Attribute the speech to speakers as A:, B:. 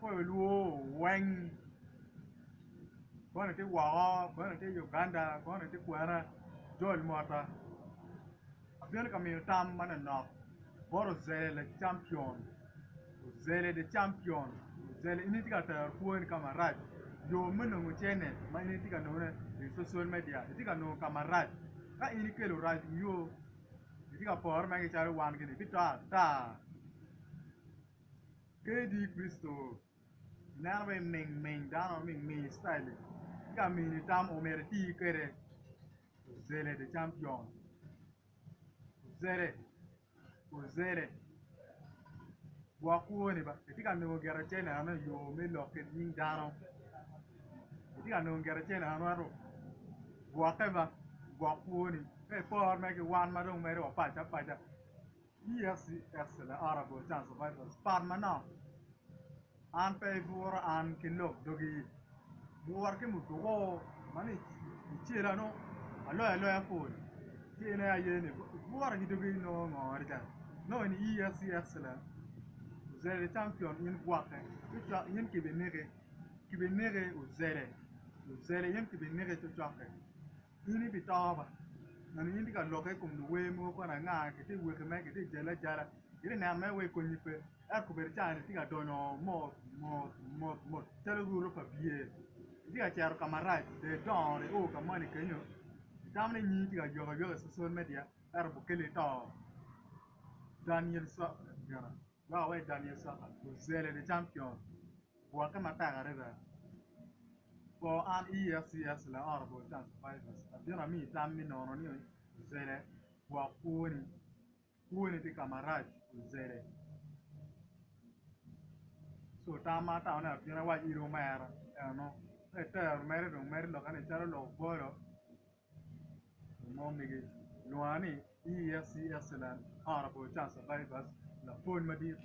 A: foi luo weng kona te wa kona te Uganda kona te kwara jol mota abion kami tam mana nok boro zele le champion zele de champion zele ini tika ter kuon kamarad yo meno nguchene ma ini tika no ne social media tika no kamarad ka ini kelo raj yo tika por ma ke charo wan ke ni pita ta ke di Cristo na me meng da no meng style ka mi ni tam o mere ti kere zele de champion zele zele wakuoni ba itika no gera chena no yo me lo ke ning dano itika no gera chena no ro wakeba wakuoni e por me ke wan ma dong me ro pa cha yes yes la arabo chance vai par mana an pe vur an ke lok dogi buar ke mu go mani chira no alo ya ko tiene ya yene buar ki dogi no ngor ja no ni yes yes la zere champion yin gwate tucha yin kibinere o zere yin kibinere tucha ke yini bitaba na yin diga loke kum du we mo ko na nga ke ti we ke me ke ti jela jara yin na me we ko nyipe e ko ber cha ni diga dono mo tele guru pa bie diga charo camarade de don o ka mani kenyo tamne ni diga yo social media er bu kele to Daniel Sa gara wa we Daniel Sa zele de champion wa kama ta gare da for an EFCS la arbo chance fighters abina mi tammi no ni zele wa kuni di camarade zele so tama ta ona abina wa iro mera no e ter mere lo kan charo lo boro no mi ge loani EFCS la arbo chance fighters la phone ma dir